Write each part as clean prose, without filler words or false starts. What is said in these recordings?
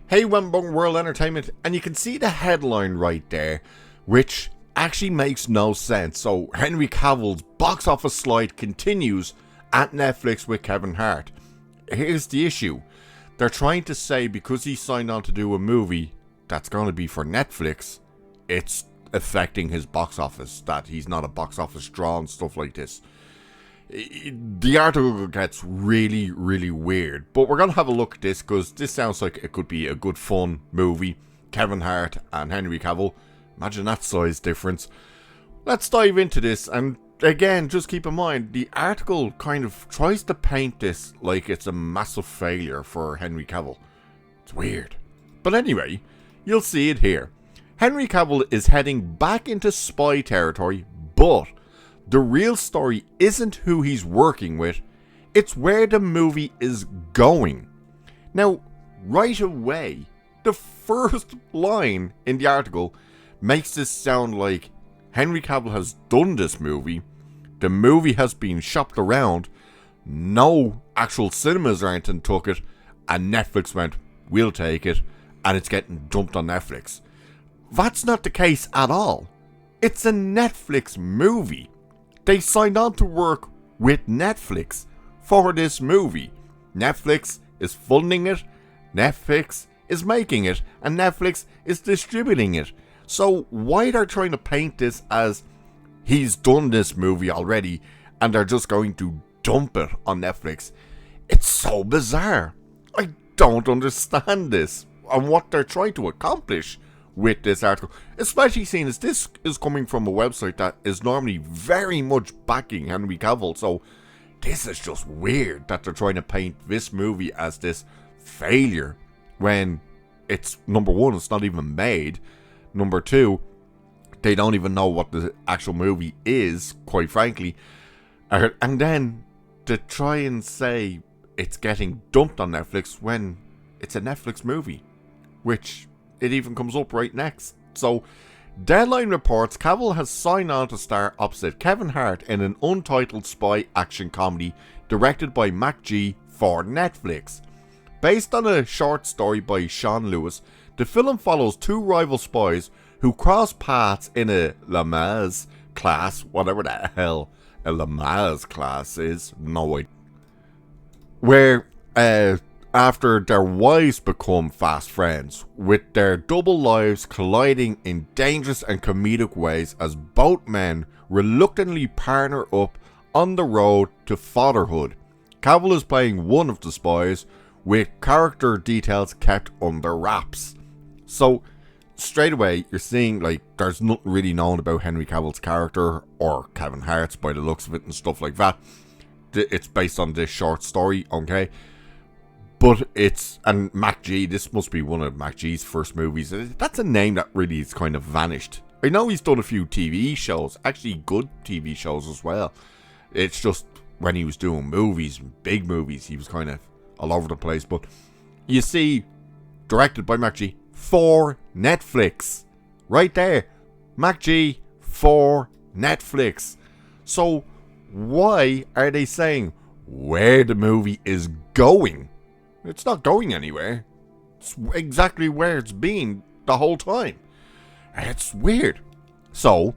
Hey, Wembung World Entertainment, and you can see the headline right there, which actually makes no sense. So, Henry Cavill's box office slide continues at Netflix with Kevin Hart. Here's the issue. They're trying to say because he signed on to do a movie that's going to be for Netflix, it's affecting his box office, that he's not a box office draw and stuff like this. The article gets really, really weird, but we're going to have a look at this because this sounds like it could be a good fun movie. Kevin Hart and Henry Cavill. Imagine that size difference. Let's dive into this, and again, just keep in mind, the article kind of tries to paint this like it's a massive failure for Henry Cavill. It's weird. But anyway, you'll see it here. Henry Cavill is heading back into spy territory, but the real story isn't who he's working with, it's where the movie is going. Now, right away, the first line in the article makes this sound like Henry Cavill has done this movie, the movie has been shopped around, no actual cinemas or anything took it, and Netflix went, we'll take it, and it's getting dumped on Netflix. That's not the case at all. It's a Netflix movie. They signed on to work with Netflix for this movie. Netflix is funding it, Netflix is making it, and Netflix is distributing it. So why they're trying to paint this as he's done this movie already and they're just going to dump it on Netflix? It's so bizarre. I don't understand this and what they're trying to accomplish with this article, especially seeing as this is coming from a website that is normally very much backing Henry Cavill. So this is just weird that they're trying to paint this movie as this failure when it's, number one, it's not even made. Number two, they don't even know what the actual movie is, quite frankly. And then to try and say it's getting dumped on Netflix when it's a Netflix movie, which it even comes up right next. So, Deadline reports Cavill has signed on to star opposite Kevin Hart in an untitled spy action comedy directed by Mac G for Netflix. Based on a short story by Sean Lewis, the film follows two rival spies who cross paths in a Lamaze class, whatever the hell a Lamaze class is, no idea, where after their wives become fast friends, with their double lives colliding in dangerous and comedic ways as both men reluctantly partner up on the road to fatherhood. Cavill is playing one of the spies, with character details kept under wraps. So, straight away, you're seeing, like, there's nothing really known about Henry Cavill's character, or Kevin Hart's by the looks of it and stuff like that. It's based on this short story, okay? But it's, and Mac G, this must be one of Mac G's first movies. That's a name that really has kind of vanished. I know he's done a few TV shows, actually good TV shows as well. It's just when he was doing movies, big movies, he was kind of all over the place. But you see, directed by Mac G for Netflix. Right there. Mac G for Netflix. So why are they saying where the movie is going? It's not going anywhere. It's exactly where it's been the whole time. It's weird. So,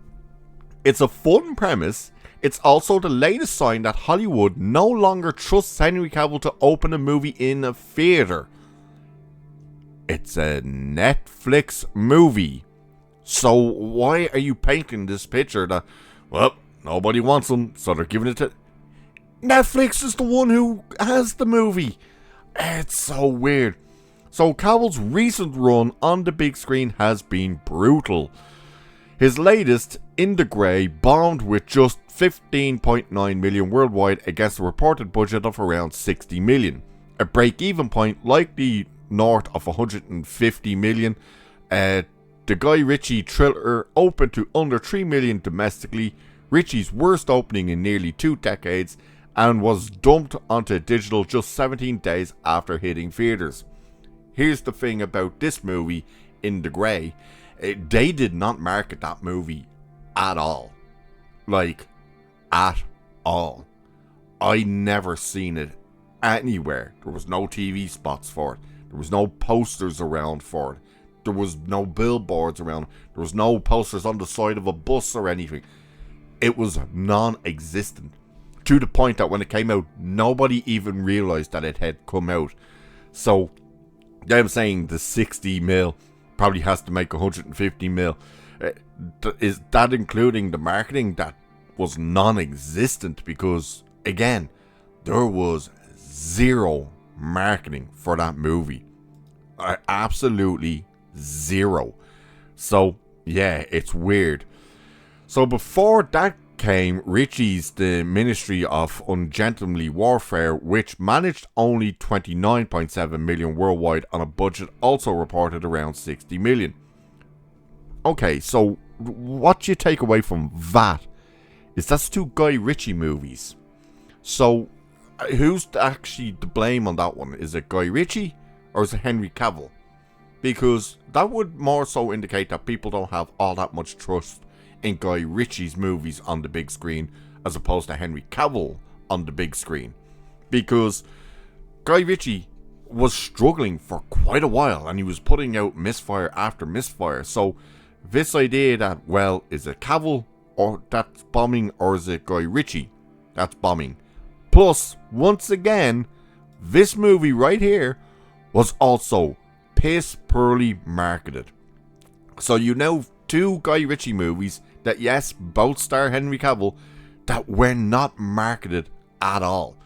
it's a fun premise. It's also the latest sign that Hollywood no longer trusts Henry Cavill to open a movie in a theater. It's a Netflix movie. So why are you painting this picture that, well, nobody wants them, so they're giving it to... Netflix is the one who has the movie. It's so weird. So Cavill's recent run on the big screen has been brutal. His latest, In the Grey, bombed with just 15.9 million worldwide against a reported budget of around 60 million. A break-even point likely north of 150 million. The Guy Ritchie thriller opened to under 3 million domestically, Ritchie's worst opening in nearly 2 decades, and was dumped onto digital just 17 days after hitting theaters. Here's the thing about this movie, In the Grey. They did not market that movie at all. Like, at all. I never seen it anywhere. There was no TV spots for it. There was no posters around for it. There was no billboards around. There was no posters on the side of a bus or anything. It was non-existent. To the point that when it came out, nobody even realised that it had come out. So, them saying the 60 mil probably has to make 150 mil. Is that including the marketing? That was non-existent because, again, there was zero marketing for that movie. Absolutely zero. So, yeah, it's weird. So before that came Ritchie's The Ministry of Ungentlemanly Warfare, which managed only 29.7 million worldwide on a budget also reported around 60 million. Okay, so what you take away from that is that's two Guy Ritchie movies. So who's actually to blame on that one? Is it Guy Ritchie or is it Henry Cavill? Because that would more so indicate that people don't have all that much trust in Guy Ritchie's movies on the big screen as opposed to Henry Cavill on the big screen. Because Guy Ritchie was struggling for quite a while and he was putting out misfire after misfire. So this idea that, well, is it Cavill or that's bombing or is it Guy Ritchie that's bombing? Plus, once again, this movie right here was also piss poorly marketed. So you know two Guy Ritchie movies that, yes, both star Henry Cavill, that were not marketed at all.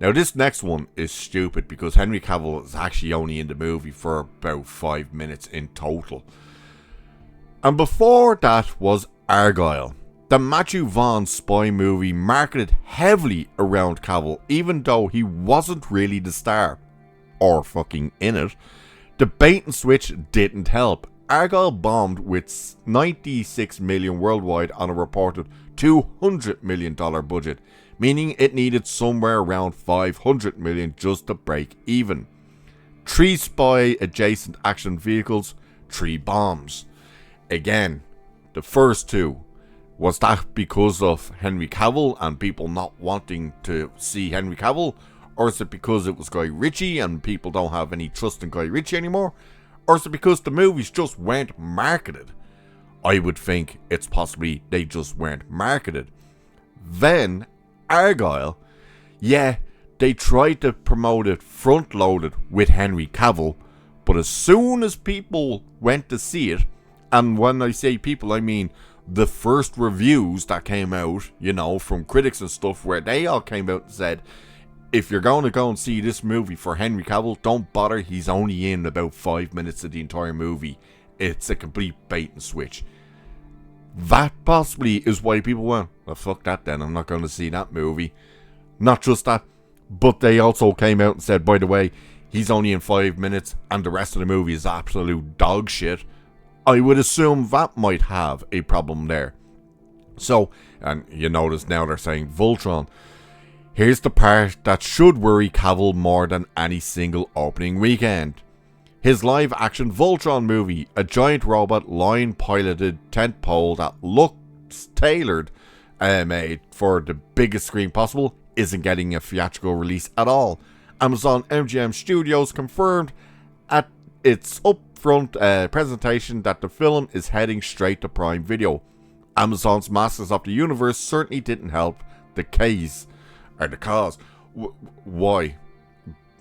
Now this next one is stupid because Henry Cavill is actually only in the movie for about 5 minutes in total. And before that was Argylle, the Matthew Vaughn spy movie marketed heavily around Cavill, even though he wasn't really the star, or fucking in it. The bait and switch didn't help. Argylle bombed with 96 million worldwide on a reported $200 million budget, meaning it needed somewhere around 500 million just to break even. 3 spy adjacent action vehicles, 3 bombs. Again, the first 2, was that because of Henry Cavill and people not wanting to see Henry Cavill? Or is it because it was Guy Ritchie and people don't have any trust in Guy Ritchie anymore? Or is it because the movies just weren't marketed? I would think it's possibly they just weren't marketed. Then, Argylle, yeah, they tried to promote it front-loaded with Henry Cavill, but as soon as people went to see it, and when I say people, I mean the first reviews that came out, you know, from critics and stuff, where they all came out and said, if you're going to go and see this movie for Henry Cavill, don't bother, he's only in about 5 minutes of the entire movie. It's a complete bait and switch. That possibly is why people went, well, fuck that then, I'm not going to see that movie. Not just that, but they also came out and said, by the way, he's only in 5 minutes and the rest of the movie is absolute dog shit. I would assume that might have a problem there. So, and you notice now they're saying Voltron. Here's the part that should worry Cavill more than any single opening weekend. His live-action Voltron movie, a giant robot line-piloted tentpole that looks tailored made for the biggest screen possible, isn't getting a theatrical release at all. Amazon MGM Studios confirmed at its upfront presentation that the film is heading straight to Prime Video. Amazon's Masters of the Universe certainly didn't help the case. Or the cause. Why?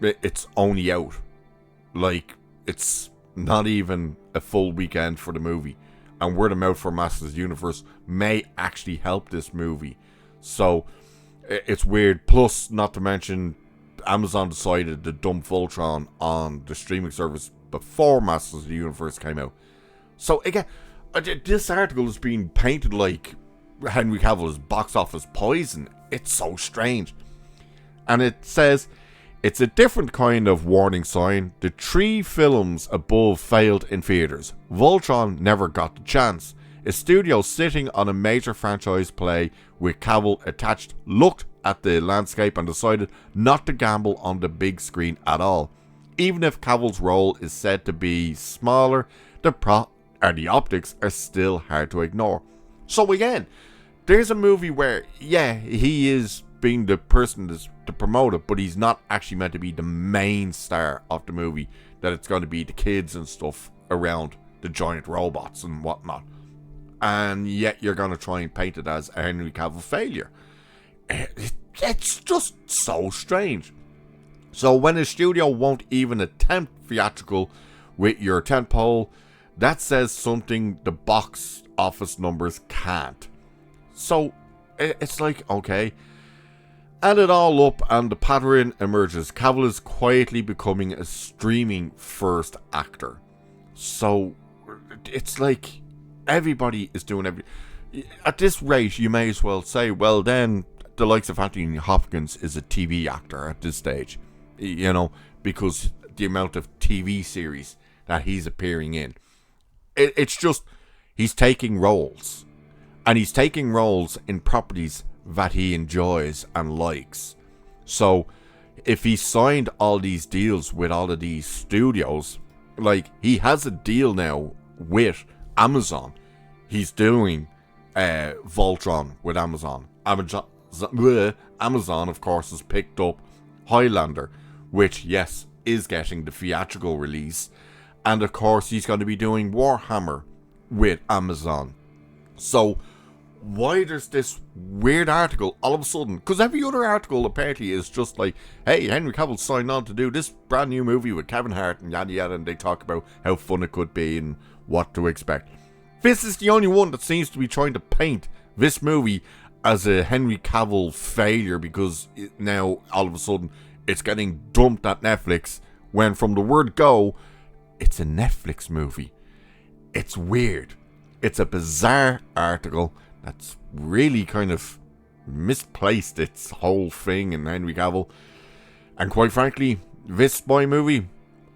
It's only out. Like, it's not even a full weekend for the movie. And word of mouth for Masters of the Universe may actually help this movie. So, it's weird. Plus, not to mention, Amazon decided to dump Voltron on the streaming service before Masters of the Universe came out. So, again, this article is being painted like Henry Cavill's box office poison. It's so strange. And it says, it's a different kind of warning sign. The 3 films above failed in theaters. Voltron never got the chance. A studio sitting on a major franchise play with Cavill attached looked at the landscape and decided not to gamble on the big screen at all. Even if Cavill's role is said to be smaller, the optics are still hard to ignore. So again, there's a movie where, yeah, he is being the person to promote it, but he's not actually meant to be the main star of the movie. That it's going to be the kids and stuff around the giant robots and whatnot. And yet you're going to try and paint it as a Henry Cavill failure. It's just so strange. So when a studio won't even attempt theatrical with your tentpole, that says something the box office numbers can't. So it's like, okay, add it all up and the pattern emerges. Cavill is quietly becoming a streaming first actor. So it's like everybody is doing at this rate, you may as well say, well then the likes of Anthony Hopkins is a TV actor at this stage, you know, because the amount of TV series that he's appearing in. It's just, he's taking roles. And he's taking roles in properties that he enjoys and likes. So, if he signed all these deals with all of these studios, like, he has a deal now with Amazon. He's doing Voltron with Amazon. Amazon, of course, has picked up Highlander, which, yes, is getting the theatrical release. And, of course, he's going to be doing Warhammer with Amazon. So, why there's this weird article all of a sudden? Because every other article apparently is just like, hey, Henry Cavill signed on to do this brand new movie with Kevin Hart and yada yada, and they talk about how fun it could be and what to expect. This is the only one that seems to be trying to paint this movie as a Henry Cavill failure, because now all of a sudden it's getting dumped at Netflix, when from the word go, it's a Netflix movie. It's weird. It's a bizarre article that's really kind of misplaced its whole thing in Henry Cavill. And quite frankly, this spy movie,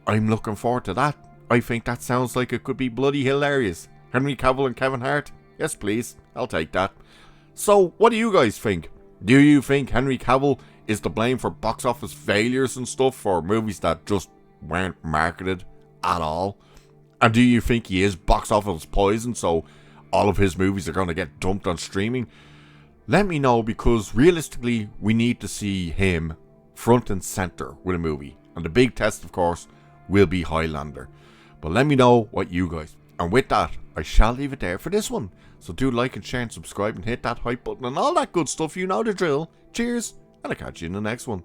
I'm looking forward to that. I think that sounds like it could be bloody hilarious. Henry Cavill and Kevin Hart? Yes, please. I'll take that. So, what do you guys think? Do you think Henry Cavill is to blame for box office failures and stuff, for movies that just weren't marketed at all? And do you think he is box office poison, so all of his movies are going to get dumped on streaming? Let me know, because realistically, we need to see him front and center with a movie. And the big test, of course, will be Highlander. But let me know what you guys. And with that, I shall leave it there for this one. So do like and share and subscribe and hit that hype button and all that good stuff, you know the drill. Cheers, and I'll catch you in the next one.